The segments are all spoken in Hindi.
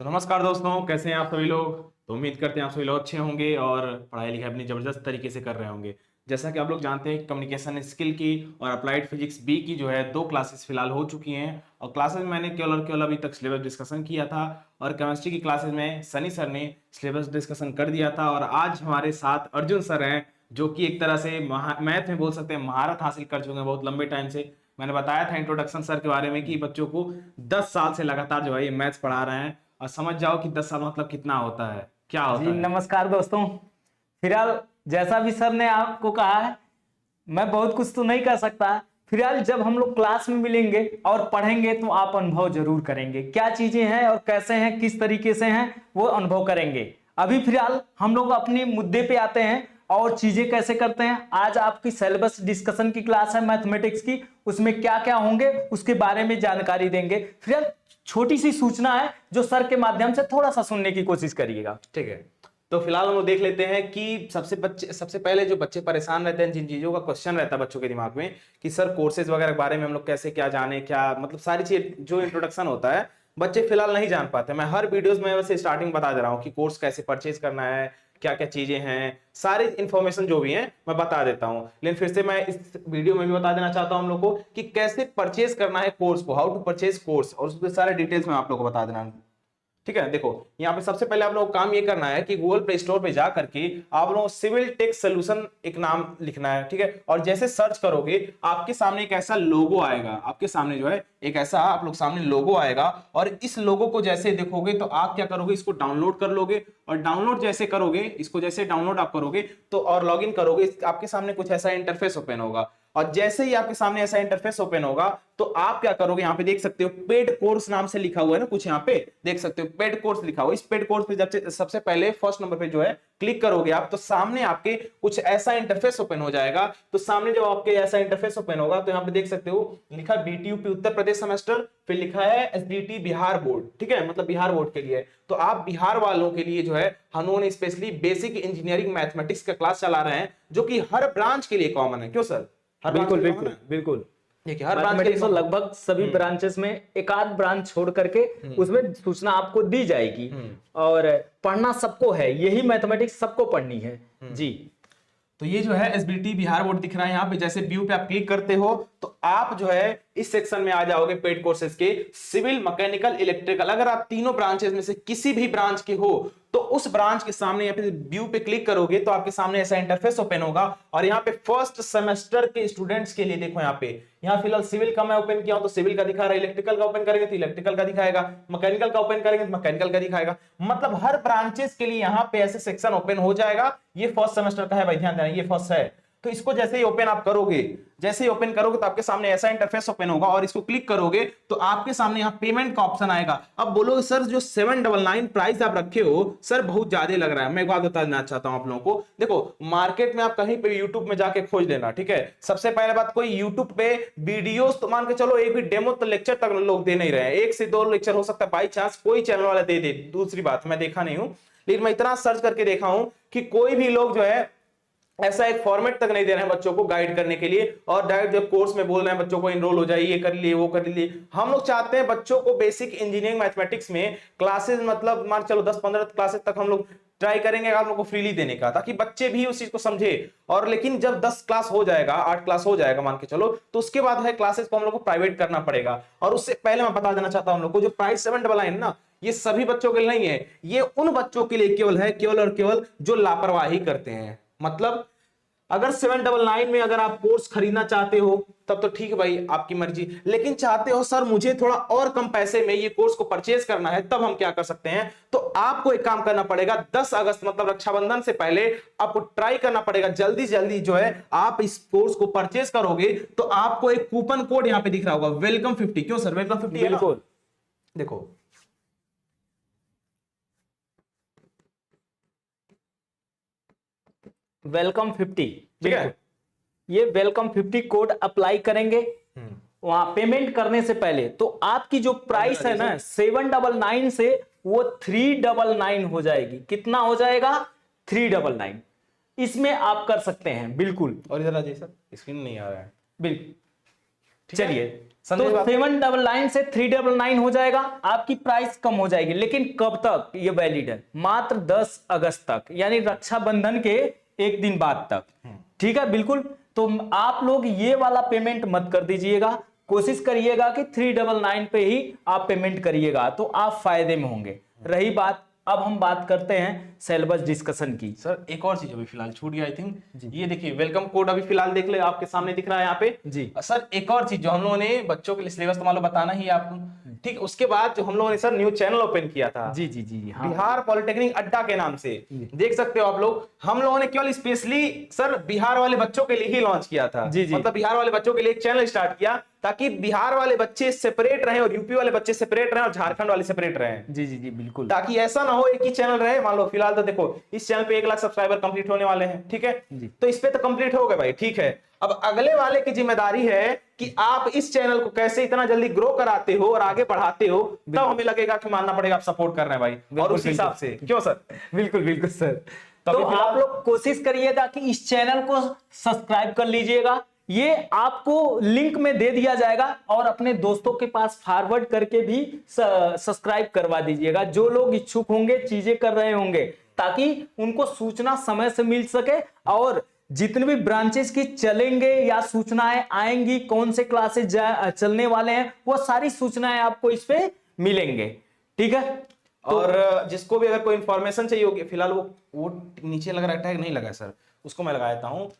तो नमस्कार दोस्तों, कैसे हैं आप सभी लोग। तो उम्मीद करते हैं आप सभी लोग अच्छे होंगे और पढ़ाई लिखाई अपनी जबरदस्त तरीके से कर रहे होंगे। जैसा कि आप लोग जानते हैं, कम्युनिकेशन स्किल की और अप्लाइड फिजिक्स बी की जो है 2 क्लासेस फिलहाल हो चुकी हैं। और क्लासेस में मैंने केवल और केवल अभी तक सिलेबस डिस्कशन किया था। और केमिस्ट्री की क्लासेस में सनी सर ने सिलेबस डिस्कशन कर दिया था। और आज हमारे साथ अर्जुन सर हैं, जो कि एक तरह से मैथ में बोल सकते हैं महारत हासिल कर चुके हैं बहुत लंबे टाइम से। मैंने बताया था इंट्रोडक्शन सर के बारे में कि बच्चों को 10 साल से लगातार जो है ये मैथ्स पढ़ा रहे हैं। और समझ जाओ कि 10 साल मतलब कितना होता है, क्या जी होता है। नमस्कार दोस्तों। फिलहाल जैसा भी सर ने आपको कहा है, मैं बहुत कुछ तो नहीं कह सकता। फिलहाल जब हम लोग क्लास में मिलेंगे और पढ़ेंगे तो आप अनुभव जरूर करेंगे, क्या चीजें हैं और कैसे हैं, किस तरीके से हैं, वो अनुभव करेंगे। अभी फिलहाल हम लोग अपने मुद्दे पे आते हैं और चीजें कैसे करते हैं। आज आपकी सिलेबस डिस्कशन की क्लास है मैथमेटिक्स की, उसमें क्या क्या होंगे उसके बारे में जानकारी देंगे। फिलहाल छोटी सी सूचना है जो सर के माध्यम से थोड़ा सा सुनने की कोशिश करिएगा। ठीक है, तो फिलहाल हम लोग देख लेते हैं कि सबसे पहले जो बच्चे परेशान रहते हैं, जिन चीजों का क्वेश्चन रहता है बच्चों के दिमाग में कि सर कोर्सेज वगैरह के बारे में हम लोग कैसे क्या जाने, क्या मतलब सारी चीज जो इंट्रोडक्शन होता है बच्चे फिलहाल नहीं जान पाते। मैं हर वीडियोस में वैसे स्टार्टिंग बता दे रहा हूँ कि कोर्स कैसे परचेज करना है, क्या क्या चीजें हैं, सारी इंफॉर्मेशन जो भी है मैं बता देता हूं। लेकिन फिर से मैं इस वीडियो में भी बता देना चाहता हूं हम लोग को कि कैसे परचेज करना है कोर्स को, हाउ टू परचेज कोर्स, और उसके सारे डिटेल्स में आप लोग को बता देना। ठीक है, देखो यहाँ पे सबसे पहले आप लोगों को काम ये करना है कि गूगल प्ले स्टोर पे जा करके आप लोगों को सिविल टेक्स सोल्यूशन एक नाम लिखना है। ठीक है, और जैसे सर्च करोगे आपके सामने एक ऐसा लोगो आएगा, आपके सामने जो है एक ऐसा आप लोग सामने लोगो आएगा। और इस लोगो को जैसे देखोगे तो आप क्या करोगे, इसको डाउनलोड कर लोगे। और डाउनलोड जैसे करोगे, इसको जैसे डाउनलोड आप करोगे तो और लॉगिन करोगे, आपके सामने कुछ ऐसा इंटरफेस ओपन होगा। और जैसे ही आपके सामने ऐसा इंटरफेस ओपन होगा तो आप क्या करोगे, यहां पे देख सकते हो पेड कोर्स नाम से लिखा हुआ है ना, कुछ यहां पे देख सकते हो पेड कोर्स लिखा हुआ है। इस पेड कोर्स पे जब सबसे पहले फर्स्ट नंबर पे जो है क्लिक करोगे आप, तो सामने आपके कुछ ऐसा इंटरफेस ओपन हो जाएगा। तो सामने जब आपके ऐसा इंटरफेस ओपन होगा तो यहां पे देख सकते हो लिखा बीटीयूपी उत्तर प्रदेश सेमेस्टर, फिर लिखा है एसडीटी बिहार बोर्ड। ठीक है, मतलब बिहार बोर्ड के लिए। तो आप बिहार वालों के लिए जो है हम लोगों ने स्पेशली बेसिक इंजीनियरिंग मैथमेटिक्स का क्लास चला रहे हैं, जो कि हर ब्रांच के लिए कॉमन है। क्यों सर, हर ब्रांच के बिल्कुल लिए कॉमन बिल्कुल है। बिल्कुल। देखिए हर ब्रांच के लिए मैथमेटिक्स तो कॉमन। लगभग सभी ब्रांचेस में एक आध ब्रांच छोड़ करके उसमें सूचना आपको दी जाएगी। और पढ़ना सबको है, यही मैथमेटिक्स सबको पढ़नी है जी। तो ये जो है एसबीटी बिहार बोर्ड दिख रहा है यहाँ पे, जैसे व्यू पे आप क्लिक करते हो तो आप जो है इस सेक्शन में आ जाओगे पेड कोर्सेज के सिविल, मैकेनिकल, इलेक्ट्रिकल। अगर आप तीनों ब्रांचेस में से किसी भी ब्रांच के हो तो उस ब्रांच के सामने यहाँ पे व्यू पे क्लिक करोगे तो आपके सामने ऐसा इंटरफेस ओपन होगा। और यहाँ पे फर्स्ट सेमेस्टर के स्टूडेंट्स के लिए देखो यहाँ फिलहाल सिविल का मैं ओपन किया हूं तो सिविल का दिखा रहा है, इलेक्ट्रिकल का ओपन करेंगे तो इलेक्ट्रिकल का दिखाएगा, मैकेनिकल का ओपन करेंगे तो मैकेनिकल का दिखाएगा। मतलब हर ब्रांचेस के लिए यहाँ पे ऐसे सेक्शन ओपन हो जाएगा। ये फर्स्ट सेमेस्टर का है भाई, ध्यान देना ये फर्स्ट है। तो इसको जैसे ही ओपन आप करोगे, जैसे ही ओपन करोगे तो आपके सामने ऐसा इंटरफेस ओपन होगा। और इसको क्लिक करोगे तो आपके सामने यहाँ पेमेंट का ऑप्शन आएगा। अब बोलोगे सर जो 799 प्राइस आप रखे हो सर बहुत ज्यादा लग रहा है। मैं एक बात बताना चाहता हूं आप लोगों को, देखो मार्केट में आप कहीं पे यूट्यूब में जाके खोज लेना। ठीक है, सबसे पहले बात, कोई यूट्यूब पे वीडियोस तो मान के चलो एक भी डेमो तो लेक्चर तक लोग दे नहीं रहे हैं। 1 से 2 लेक्चर हो सकता है बाई चांस कोई चैनल वाला दे दे, दूसरी बात मैं देखा नहीं हूं। लेकिन मैं इतना सर्च करके देखा हूं कि कोई भी लोग जो है ऐसा एक फॉर्मेट तक नहीं दे रहे हैं बच्चों को गाइड करने के लिए। और डायरेक्ट जब कोर्स में बोल रहे हैं बच्चों को इनरोल हो जाइए, ये कर लिए वो कर लिए। हम लोग चाहते हैं बच्चों को बेसिक इंजीनियरिंग मैथमेटिक्स में क्लासेस, मतलब मान चलो 10-15 क्लासेस तक हम लोग ट्राई करेंगे आप लोग को फ्रीली देने का, ताकि बच्चे भी उस चीज को समझे। और लेकिन जब 10 क्लास हो जाएगा, 8 क्लास हो जाएगा मान के चलो, तो उसके बाद है क्लासेस को हम लोग को प्राइवेट करना पड़ेगा। और उससे पहले मैं बता देना चाहता हूं हम लोग को, जो प्राइस 799 ना, ये सभी बच्चों के लिए नहीं है। ये उन बच्चों के लिए केवल है, केवल और केवल जो लापरवाही करते हैं। मतलब अगर 799 में अगर आप कोर्स खरीदना चाहते हो तब तो ठीक है भाई, आपकी मर्जी। लेकिन चाहते हो सर मुझे थोड़ा और कम पैसे में ये कोर्स को परचेज करना है, तब हम क्या कर सकते हैं, तो आपको एक काम करना पड़ेगा। 10 अगस्त मतलब रक्षाबंधन से पहले आपको ट्राई करना पड़ेगा, जल्दी जल्दी जो है आप इस कोर्स को परचेज करोगे तो आपको एक कूपन कोड यहां पे दिख रहा होगा, वेलकम 50। क्यों सर, वेलकम 50 है ना, बिल्कुल देखो वेलकम 50। ठीक है। बिल्कुल, ये वेलकम 50 कोड अप्लाई करेंगे वहां पेमेंट करने से पहले, तो आपकी जो प्राइस है ना 799 से वो 399 हो जाएगी। कितना हो जाएगा, 399। इसमें आप कर सकते हैं बिल्कुल। और इधर आ जाइए सर, स्क्रीन नहीं आ रहा है। बिल्कुल ठीक है, चलिए तो 799 से 399 हो जाएगा, आपकी प्राइस कम हो जाएगी। लेकिन कब तक ये वैलिड है? मात्र 10 अगस्त तक, यानी रक्षाबंधन के एक दिन बाद तक। ठीक है, बिल्कुल। तो आप लोग ये वाला पेमेंट मत कर दीजिएगा, कोशिश करिएगा कि 399 पे ही आप पेमेंट करिएगा, तो आप फायदे में होंगे। रही बात, अब हम बात करते हैं सिलेबस डिस्कशन की। सर एक और चीज अभी फिलहाल छूट गया, आई थिंक ये देखिए वेलकम कोड अभी फिलहाल देख ले, आपके सामने दिख रहा है यहाँ पे जी। सर एक और चीज जो हम लोगों ने बच्चों के लिए सिलेबस तो मान लो बताना ही है आपको, ठीक। उसके बाद जो हम लोगों ने सर न्यू चैनल ओपन किया था, जी जी जी, हाँ। बिहार पॉलिटेक्निक अड्डा के नाम से, देख सकते हो आप लोग। हम लोगों ने केवल स्पेशली सर बिहार वाले बच्चों के लिए ही लॉन्च किया था। जी जी। मतलब बिहार वाले बच्चों के लिए एक चैनल स्टार्ट किया ताकि बिहार वाले बच्चे सेपरेट रहें और यूपी वाले बच्चे सेपरेट रहें और झारखंड वाले सेपरेट रहें। जी जी जी, बिल्कुल। ताकि ऐसा ना हो एक ही चैनल रहे। मान लो फिलहाल तो देखो इस चैनल पे 1 लाख सब्सक्राइबर कंप्लीट होने वाले हैं, ठीक है, तो इस पे तो कंप्लीट हो गए भाई, ठीक है। अब अगले वाले की जिम्मेदारी है कि आप इस चैनल को कैसे इतना जल्दी ग्रो कराते हो और आगे बढ़ाते हो, तब हमें लगेगा कि मानना पड़ेगा आप सपोर्ट कर रहे हैं भाई, और उस हिसाब से। क्यों सर? बिल्कुल बिल्कुल सर। तो तो आप लोग कोशिश करिएगा कि इस चैनल को सब्सक्राइब कर लीजिएगा, ये आपको लिंक में दे दिया जाएगा, और अपने दोस्तों के पास फॉरवर्ड करके भी सब्सक्राइब करवा दीजिएगा, जो लोग इच्छुक होंगे, चीजें कर रहे होंगे, ताकि उनको सूचना समय से मिल सके। और जितने भी ब्रांचेस की चलेंगे या सूचनाएं आएंगी, कौन से क्लासेस चलने वाले हैं, वो सारी सूचनाएं आपको इस पे मिलेंगे, ठीक है। और जिसको भी अगर कोई इंफॉर्मेशन चाहिए होगी, फिलहाल वो नीचे लग रहा है टैग, नहीं लगा है सर, उसको मैं लगा देता हूँ।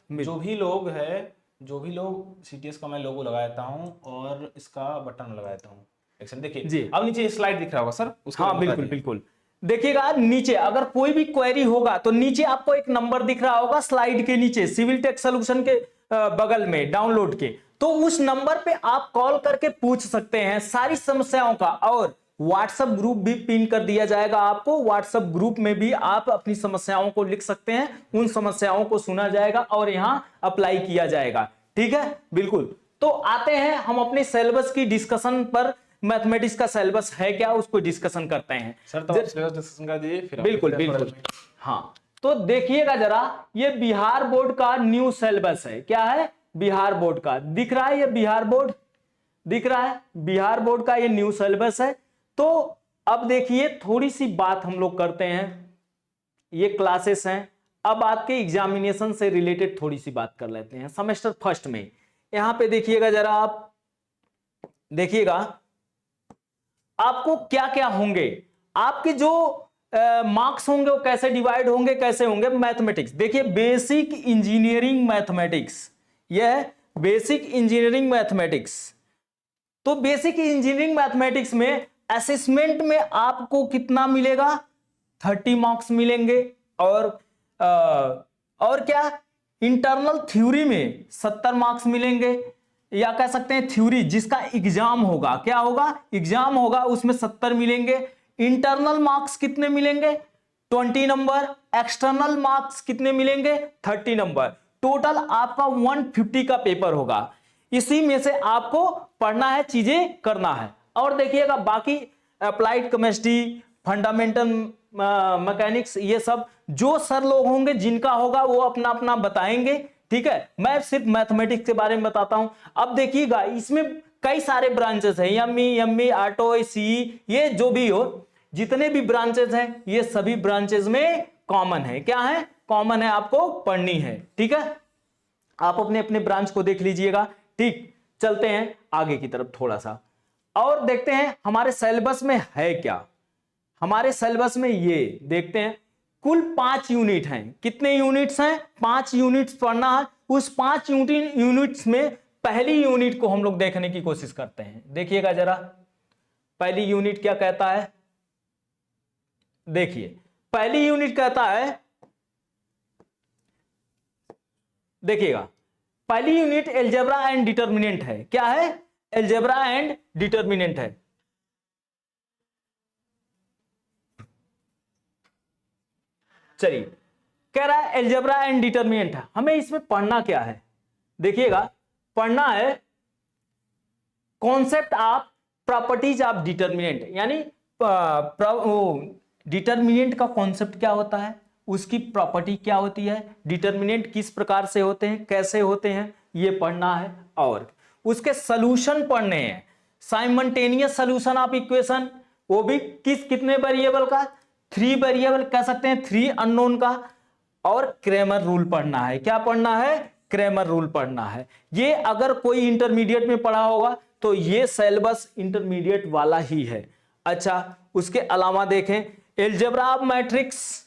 जो भी लोग सीटीएस का मैं लोगो लगा देता हूँ और इसका बटन लगा देता हूँ। एक्शन देखिए, अब नीचे स्लाइड दिख रहा होगा सर, उसको हाँ बिल्कुल बिल्कुल। देखिएगा नीचे अगर कोई भी क्वेरी होगा तो नीचे आपको एक नंबर दिख रहा होगा स्लाइड के नीचे, सिविल टेक सॉल्यूशन के बगल में डाउनलोड के, तो उस नंबर पे आप कॉल करके पूछ सकते हैं सारी समस्याओं का। और व्हाट्सएप ग्रुप भी पिन कर दिया जाएगा आपको, व्हाट्सएप ग्रुप में भी आप अपनी समस्याओं को लिख सकते हैं, उन समस्याओं को सुना जाएगा और यहां अप्लाई किया जाएगा, ठीक है, बिल्कुल। तो आते हैं हम अपने सिलेबस की डिस्कशन पर। मैथमेटिक्स का सिलेबस है क्या, उसको डिस्कशन करते हैं सर। तो सिलेबस डिस्कशन कर दीजिए फिर। बिल्कुल बिल्कुल, हाँ। तो देखिएगा जरा, ये बिहार बोर्ड का न्यू सिलेबस है। क्या है? बिहार बोर्ड का। दिख रहा है ये बिहार बोर्ड, दिख रहा है बिहार बोर्ड का ये न्यू सिलेबस है। तो अब देखिए थोड़ी सी बात हम लोग करते हैं, ये क्लासेस हैं। अब आपके एग्जामिनेशन से रिलेटेड थोड़ी सी बात कर लेते हैं। सेमेस्टर फर्स्ट में यहां पे देखिएगा जरा, आप देखिएगा आपको क्या क्या होंगे, आपके जो मार्क्स होंगे वो कैसे डिवाइड होंगे, कैसे होंगे। मैथमेटिक्स देखिए, बेसिक इंजीनियरिंग मैथमेटिक्स, यह है बेसिक इंजीनियरिंग मैथमेटिक्स। तो बेसिक इंजीनियरिंग मैथमेटिक्स में असेसमेंट में आपको कितना मिलेगा? 30 मार्क्स मिलेंगे। और क्या, इंटरनल थ्योरी में 70 मार्क्स मिलेंगे, या कह सकते हैं थ्योरी जिसका एग्जाम होगा, क्या होगा? एग्जाम होगा, उसमें 70 मिलेंगे। इंटरनल मार्क्स कितने मिलेंगे? 20 नंबर। एक्सटर्नल मार्क्स कितने मिलेंगे? 30 नंबर। टोटल आपका 150 का पेपर होगा। इसी में से आपको पढ़ना है, चीजें करना है। और देखिएगा बाकी अप्लाइड केमिस्ट्री, फंडामेंटल मैकेनिक्स, ये सब जो सर लोग होंगे जिनका होगा वो अपना अपना बताएंगे, ठीक है। मैं सिर्फ मैथमेटिक्स के बारे में बताता हूं। अब देखिएगा इसमें कई सारे ब्रांचेस हैं, एमई, ऑटो, सी, ये जो भी हो, जितने भी ब्रांचेस हैं ये सभी ब्रांचेस में कॉमन है। क्या है? कॉमन है, आपको पढ़नी है, ठीक है। आप अपने अपने ब्रांच को देख लीजिएगा, ठीक। चलते हैं आगे की तरफ थोड़ा सा और देखते हैं हमारे सिलेबस में है क्या। हमारे सिलेबस में ये देखते हैं, कुल 5 यूनिट हैं। कितने यूनिट्स हैं? 5 यूनिट्स पढ़ना है। उस 5 यूनिट्स में पहली यूनिट को हम लोग देखने की कोशिश करते हैं। देखिएगा जरा, पहली यूनिट क्या कहता है। देखिए पहली यूनिट कहता है, देखिएगा पहली यूनिट अलजेब्रा एंड डिटरमिनेंट है। क्या है? अलजेब्रा एंड डिटरमिनेंट है। चलिए, कह रहा है अलजेब्रा एंड डिटरमिनेंट है, हमें इसमें पढ़ना क्या है? देखिएगा, पढ़ना है concept of properties of determinant, यानी डिटरमिनेंट का कॉन्सेप्ट क्या होता है, उसकी प्रॉपर्टी क्या होती है, डिटरमिनेंट किस प्रकार से होते हैं, कैसे होते हैं, ये पढ़ना है। और उसके सॉल्यूशन पढ़ने हैं, साइमल्टेनियस सॉल्यूशन ऑफ इक्वेशन, वो भी कितने वेरिएबल का, 3 वेरिएबल कह सकते हैं, 3 अननोन का, और क्रेमर रूल पढ़ना है। क्या पढ़ना है? क्रेमर रूल पढ़ना है। ये अगर कोई इंटरमीडिएट में पढ़ा होगा तो ये सिलेबस इंटरमीडिएट वाला ही है। अच्छा, उसके अलावा देखें एलजेब्रा ऑफ मैट्रिक्स,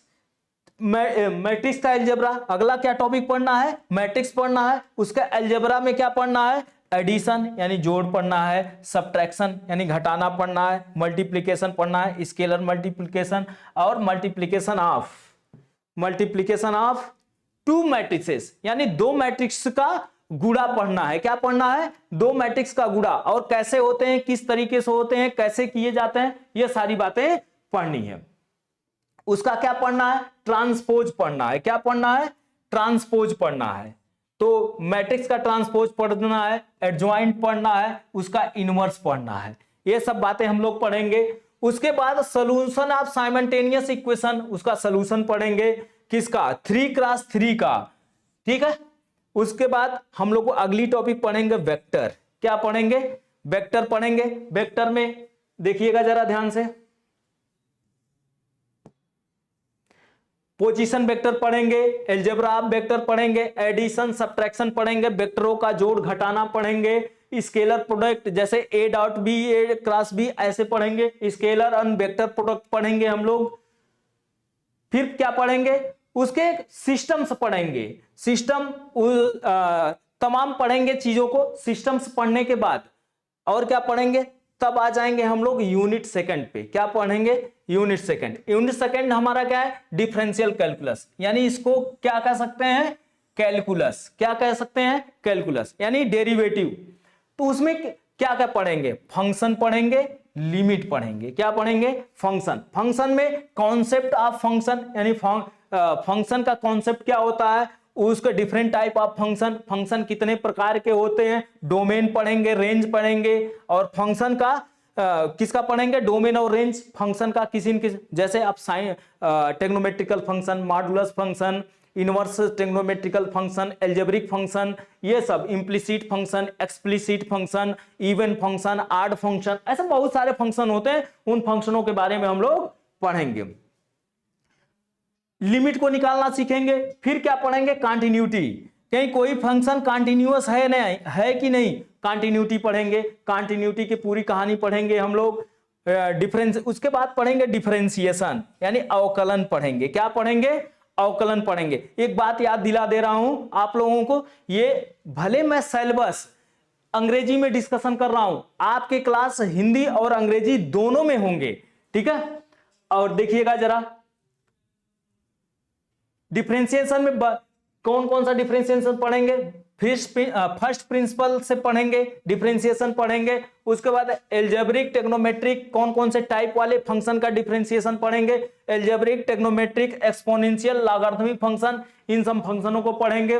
मैट्रिक्स का एलजेब्रा, अगला क्या टॉपिक पढ़ना है? मैट्रिक्स पढ़ना है। उसका एलजेब्रा में क्या पढ़ना है? एडिशन यानी जोड़ पढ़ना है, सब्ट्रैक्शन यानी घटाना पढ़ना है, मल्टीप्लिकेशन पढ़ना है, स्केलर मल्टीप्लिकेशन, और मल्टीप्लिकेशन ऑफ 2 मैट्रिसेस यानी 2 मैट्रिक्स का गुणा पढ़ना है। क्या पढ़ना है? 2 मैट्रिक्स का गुणा, और कैसे होते हैं, किस तरीके से होते हैं, कैसे किए जाते हैं, ये सारी बातें पढ़नी है। उसका क्या पढ़ना है? ट्रांसपोज पढ़ना है। क्या पढ़ना है? ट्रांसपोज पढ़ना है। तो मैट्रिक्स का ट्रांसपोज पढ़ना है, एडजॉइंट पढ़ना है, उसका इनवर्स पढ़ना है। ये सब बातें हम लोग पढ़ेंगे। उसके बाद सॉल्यूशन ऑफ साइमल्टेनियस इक्वेशन, उसका सॉल्यूशन पढ़ेंगे, किसका? 3x3 का, ठीक है। उसके बाद हम लोग को अगली टॉपिक पढ़ेंगे वेक्टर। क्या पढ़ेंगे? वेक्टर पढ़ेंगे। वेक्टर में देखिएगा जरा ध्यान से, पोजीशन वेक्टर पढ़ेंगे, एलजेब्रा ऑफ वेक्टर पढ़ेंगे, एडिशन सब्ट्रैक्शन पढ़ेंगे, वेक्टरों का जोड़ घटाना पढ़ेंगे, स्केलर प्रोडक्ट जैसे A dot B, A cross B ऐसे पढ़ेंगे, स्केलर और वेक्टर प्रोडक्ट पढ़ेंगे हम लोग। फिर क्या पढ़ेंगे? उसके सिस्टम्स पढ़ेंगे, सिस्टम तमाम पढ़ेंगे चीजों को। सिस्टम्स पढ़ने के बाद और क्या पढ़ेंगे? तब आ जाएंगे हम लोग यूनिट सेकंड पे। क्या पढ़ेंगे? Unit second. यूनिट सेकंड हमारा क्या है? डिफरेंशियल कैलकुलस, यानी इसको क्या कह सकते हैं? कैलकुलस। क्या कह सकते हैं? कैलकुलस यानी डेरिवेटिव। तो उसमें क्या क्या पढ़ेंगे? फंक्शन पढ़ेंगे, लिमिट पढ़ेंगे। क्या पढ़ेंगे? फंक्शन। फंक्शन में कॉन्सेप्ट ऑफ फंक्शन यानी फंक्शन का कॉन्सेप्ट क्या होता है, उसके different type of function, function कितने प्रकार के होते हैं, डोमेन पढ़ेंगे, रेंज पढ़ेंगे, और फंक्शन का किसका पढ़ेंगे? डोमेन और रेंज फंक्शन का किसी न किसी, जैसे आप sine trigonometrical function, modulus function, inverse trigonometrical function, algebraic function, ये सब, implicit function, explicit function, even function, odd function, ऐसे बहुत सारे फंक्शन होते हैं। उन फंक्शनों के बारे में हम लोग पढ़ेंगे। लिमिट को निकालना सीखेंगे। फिर क्या पढ़ेंगे? कंटिन्यूटी, कहीं कोई फंक्शन कंटिन्यूअस है नहीं, है कि नहीं, कंटिन्यूटी पढ़ेंगे। कंटिन्यूटी की पूरी कहानी पढ़ेंगे हम लोग। डिफरेंस, उसके बाद पढ़ेंगे डिफरेंशिएशन यानी अवकलन पढ़ेंगे। क्या पढ़ेंगे? अवकलन पढ़ेंगे। एक बात याद दिला दे रहा हूं आप लोगों को, ये भले मैं सिलेबस अंग्रेजी में डिस्कशन कर रहा हूं, आपके क्लास हिंदी और अंग्रेजी दोनों में होंगे, ठीक है। और देखिएगा जरा, डिफरेंशिएशन में कौन कौन सा डिफरेंशिएशन पढ़ेंगे? फर्स्ट प्रिंसिपल से पढ़ेंगे, डिफरेंशिएशन पढ़ेंगे। उसके बाद एल्जेब्रिक, टेक्नोमेट्रिक, कौन कौन से टाइप वाले फंक्शन का डिफरेंशिएशन पढ़ेंगे, algebraic, trigonometric, exponential, logarithmic function, इन सब फंक्शनों को पढ़ेंगे।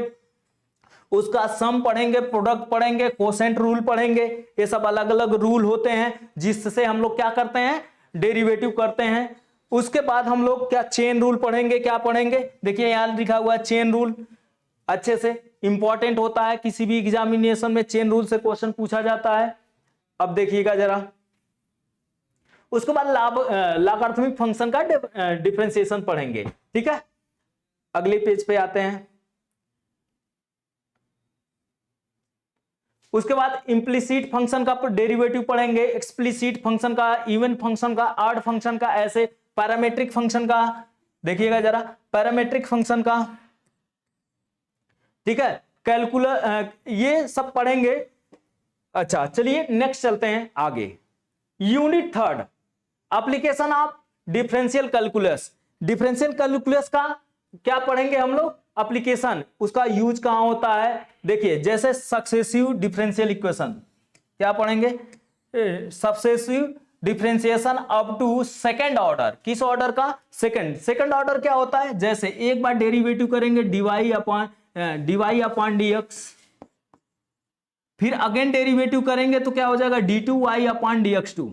उसका सम पढ़ेंगे, प्रोडक्ट पढ़ेंगे, कोसेंट रूल पढ़ेंगे। ये सब अलग अलग रूल होते हैं जिससे हम लोग क्या करते हैं? डेरिवेटिव करते हैं। उसके बाद हम लोग क्या? चेन रूल पढ़ेंगे। क्या पढ़ेंगे? देखिए यहां लिखा हुआ है चेन रूल, अच्छे से इंपॉर्टेंट होता है, किसी भी एग्जामिनेशन में चेन रूल से क्वेश्चन पूछा जाता है। अब देखिएगा जरा, उसके बाद लॉगरिथमिक फंक्शन का डिफरेंशिएशन पढ़ेंगे, ठीक है। अगले पेज पे आते हैं। उसके बाद इंप्लिसिट फंक्शन का डेरिवेटिव पढ़ेंगे, एक्सप्लिसिट फंक्शन का, इवन फंक्शन का, ऑड फंक्शन का, ऐसे पैरामेट्रिक फंक्शन का। देखिएगा जरा, पैरामेट्रिक फंक्शन का, ठीक है, कैलकुलस, ये सब पढ़ेंगे। अच्छा चलिए नेक्स्ट चलते हैं आगे। Unit third, application of differential calculus. Differential calculus का क्या पढ़ेंगे हम लोग? एप्लीकेशन, उसका यूज कहां होता है। देखिए जैसे सक्सेसिव डिफरेंशियल इक्वेशन, क्या पढ़ेंगे? Successive differentiation up to second order. किस ऑर्डर का? सेकंड। सेकंड ऑर्डर क्या होता है? जैसे एक बार डेरिवेटिव करेंगे dy अपॉन dx, फिर अगेन डेरिवेटिव करेंगे तो क्या हो जाएगा? d2y upon dx2।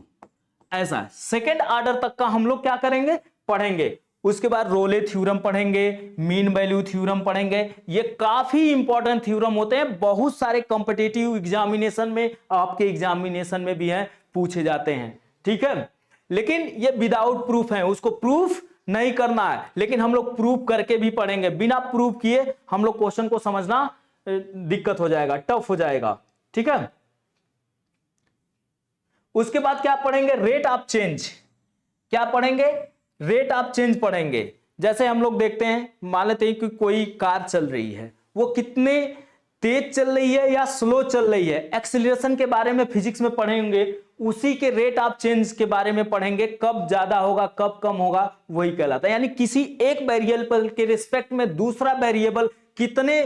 ऐसा सेकंड ऑर्डर तक का हम लोग क्या करेंगे? पढ़ेंगे। उसके बाद रोले थ्योरम पढ़ेंगे, मीन वैल्यू थ्योरम पढ़ेंगे। ये काफी इंपॉर्टेंट थ्योरम होते हैं, बहुत सारे कॉम्पिटिटिव एग्जामिनेशन में, आपके एग्जामिनेशन में भी हैं, पूछे जाते हैं, ठीक है। लेकिन ये विदाउट प्रूफ है, उसको प्रूफ नहीं करना है, लेकिन हम लोग प्रूफ करके भी पढ़ेंगे। बिना प्रूफ किए हम लोग क्वेश्चन को समझना दिक्कत हो जाएगा, टफ हो जाएगा, ठीक है। उसके बाद क्या पढ़ेंगे, रेट ऑफ चेंज। क्या पढ़ेंगे, रेट ऑफ चेंज पढ़ेंगे। जैसे हम लोग देखते हैं, मान लेते हैं कि कोई कार चल रही है, वो कितने तेज चल रही है या स्लो चल रही है, एक्सीलरेशन के बारे में फिजिक्स में पढ़ेंगे, उसी के रेट ऑफ चेंज के बारे में पढ़ेंगे, कब ज्यादा होगा कब कम होगा, वही कहलाता है। यानी किसी एक वेरिएबल के रिस्पेक्ट में दूसरा वेरिएबल कितने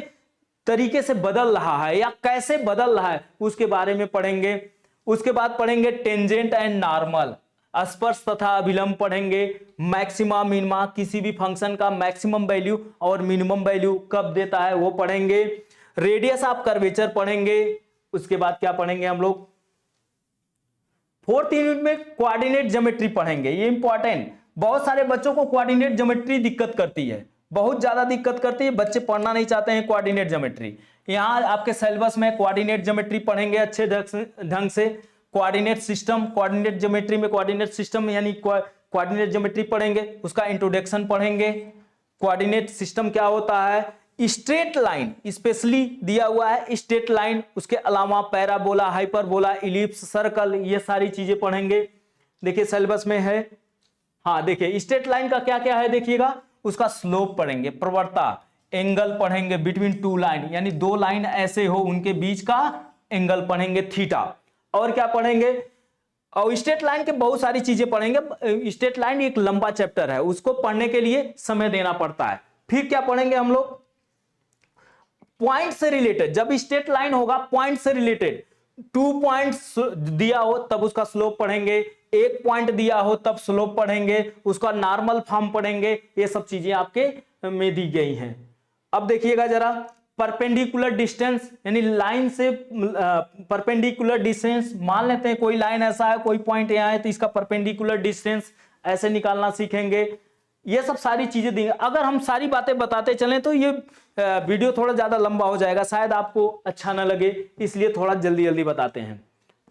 तरीके से बदल रहा है या कैसे बदल रहा है, उसके बारे में पढ़ेंगे। उसके बाद पढ़ेंगे टेंजेंट एंड नॉर्मल, स्पर्श तथा अभिलंब पढ़ेंगे। मैक्सिमा मिनिमा, किसी भी फंक्शन का मैक्सिमम वैल्यू और मिनिमम वैल्यू कब देता है वो पढ़ेंगे। रेडियस ऑफ कर्वेचर पढ़ेंगे। उसके बाद क्या पढ़ेंगे हम लोग, 4th यूनिट में कोऑर्डिनेट ज्योमेट्री पढ़ेंगे। ये इंपॉर्टेंट, बहुत सारे बच्चों को कोऑर्डिनेट ज्योमेट्री दिक्कत करती है, बहुत ज्यादा दिक्कत करती है, बच्चे पढ़ना नहीं चाहते हैं कोऑर्डिनेट ज्योमेट्री। यहाँ आपके सिलेबस में कोऑर्डिनेट ज्योमेट्री पढ़ेंगे अच्छे ढंग से। कोऑर्डिनेट सिस्टम, कोऑर्डिनेट ज्योमेट्री में कोऑर्डिनेट सिस्टम यानी कोऑर्डिनेट ज्योमेट्री पढ़ेंगे, उसका इंट्रोडक्शन पढ़ेंगे। कोऑर्डिनेट सिस्टम क्या होता है, स्ट्रेट लाइन स्पेशली दिया हुआ है, स्ट्रेट लाइन, उसके अलावा पैराबोला, हाइपरबोला, इलिप्स, सर्कल, ये सारी चीजें पढ़ेंगे। देखिए सिलेबस में है, हाँ देखिए स्ट्रेट लाइन का क्या क्या है देखिएगा, उसका स्लोप पढ़ेंगे, प्रवणता, एंगल पढ़ेंगे बिटवीन टू लाइन, यानी दो लाइन ऐसे हो उनके बीच का एंगल पढ़ेंगे, थीटा। और क्या पढ़ेंगे, और स्ट्रेट लाइन के बहुत सारी चीजें पढ़ेंगे। स्ट्रेट लाइन एक लंबा चैप्टर है, उसको पढ़ने के लिए समय देना पड़ता है। फिर क्या पढ़ेंगे हम लोग, पॉइंट से रिलेटेड, जब स्ट्रेट लाइन होगा पॉइंट से रिलेटेड, 2 पॉइंट्स दिया हो तब उसका स्लोप पढ़ेंगे, 1 पॉइंट दिया हो तब स्लोप पढ़ेंगे, उसका नॉर्मल फॉर्म पढ़ेंगे। ये सब चीजें आपके में दी गई हैं। अब देखिएगा जरा, परपेंडिकुलर डिस्टेंस, यानी लाइन से परपेंडिकुलर डिस्टेंस, मान लेते हैं कोई लाइन ऐसा है, कोई पॉइंट यहाँ है, तो इसका परपेंडिकुलर डिस्टेंस ऐसे निकालना सीखेंगे। ये सब सारी चीजें देंगे। अगर हम सारी बातें बताते चलें तो ये वीडियो थोड़ा ज्यादा लंबा हो जाएगा, शायद आपको अच्छा ना लगे, इसलिए थोड़ा जल्दी जल्दी बताते हैं,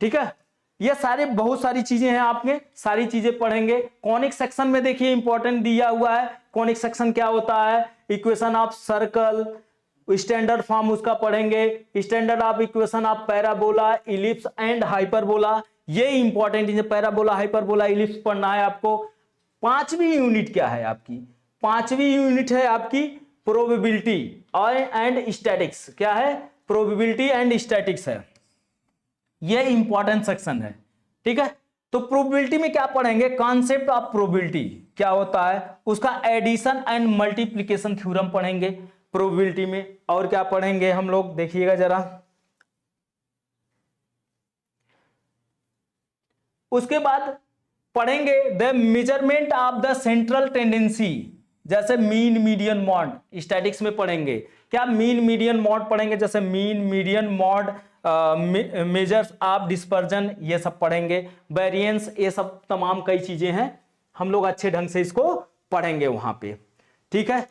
ठीक है। ये सारे बहुत सारी चीजें हैं, आपने सारी चीजें पढ़ेंगे। कॉनिक सेक्शन में देखिए इंपॉर्टेंट दिया हुआ है, कॉनिक सेक्शन क्या होता है, equation of circle, standard form उसका पढ़ेंगे, standard of equation of parabola, ellipse and hyperbola. ये इंपॉर्टेंट है, पैराबोला, हाइपरबोला, इलिप्स पढ़ना है आपको। 5वीं यूनिट क्या है आपकी, 5वीं यूनिट है आपकी प्रोबेबिलिटी और एंड स्टैटिक्स। क्या है, प्रोबेबिलिटी एंड स्टैटिक्स है, ये इंपॉर्टेंट सेक्शन है, ठीक है। तो प्रोबेबिलिटी में क्या पढ़ेंगे, कॉन्सेप्ट ऑफ प्रोबेबिलिटी क्या होता है, उसका एडिशन एंड मल्टीप्लीकेशन थ्योरम पढ़ेंगे प्रोबेबिलिटी में। और क्या पढ़ेंगे हम लोग, देखिएगा जरा, उसके बाद पढ़ेंगे the measurement of the central tendency, जैसे मीन मीडियन मॉड, स्टैटिक्स में पढ़ेंगे। क्या, मीन मीडियन मॉड पढ़ेंगे, जैसे mean median mode, measures of dispersion, ये सब पढ़ेंगे। वेरिएंस, ये सब तमाम कई चीजें हैं, हम लोग अच्छे ढंग से इसको पढ़ेंगे वहां पे, ठीक है।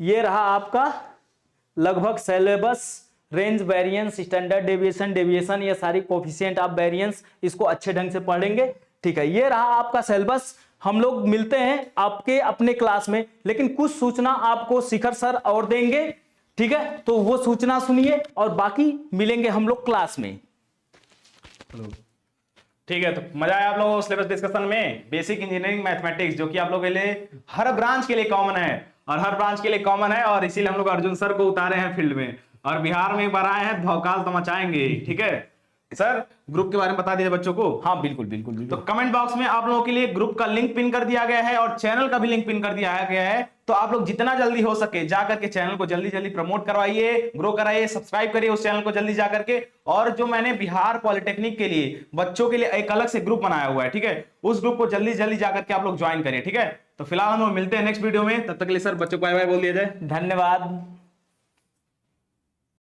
ये रहा आपका लगभग syllabus, range, variance, standard deviation, deviation, ये सारी कोफिशिएंट ऑफ वेरिएंस, इसको अच्छे ढंग से पढ़ेंगे, ठीक है। ये रहा आपका सिलेबस। हम लोग मिलते हैं आपके अपने क्लास में, लेकिन कुछ सूचना आपको शिखर सर और देंगे, ठीक है। तो वो सूचना सुनिए और बाकी मिलेंगे हम लोग क्लास में। ठीक है, तो मजा आया आप लोगों को सिलेबस डिस्कशन में। बेसिक इंजीनियरिंग मैथमेटिक्स जो कि आप लोगों के लिए हर ब्रांच के लिए कॉमन है, और हर ब्रांच के लिए कॉमन है, और इसीलिए हम लोग अर्जुन सर को उतारे हैं फील्ड में, और बिहार में एक बार आए हैं, भौकाल तो मचाएंगे, ठीक है। सर ग्रुप के बारे में बता दीजिए बच्चों को। हाँ बिल्कुल बिल्कुल बिल्कुल। तो कमेंट बॉक्स में आप लोगों के लिए ग्रुप का लिंक पिन कर दिया गया है, और चैनल का भी लिंक पिन कर दिया गया है। तो आप लोग जितना जल्दी हो सके जाकर के चैनल को जल्दी जल्दी प्रमोट करवाइए, ग्रो कराइए, सब्सक्राइब करिए उस चैनल को जल्दी जाकर के। और जो मैंने बिहार पॉलिटेक्निक के लिए बच्चों के लिए एक अलग से ग्रुप बनाया हुआ है, ठीक है, उस ग्रुप को जल्दी जल्दी जाकर के आप लोग ज्वाइन करिए, ठीक है। तो फिलहाल हम लोग मिलते हैं नेक्स्ट वीडियो में, तब तक के लिए सर बच्चों को बाय बाय बोल दिया जाए। धन्यवाद।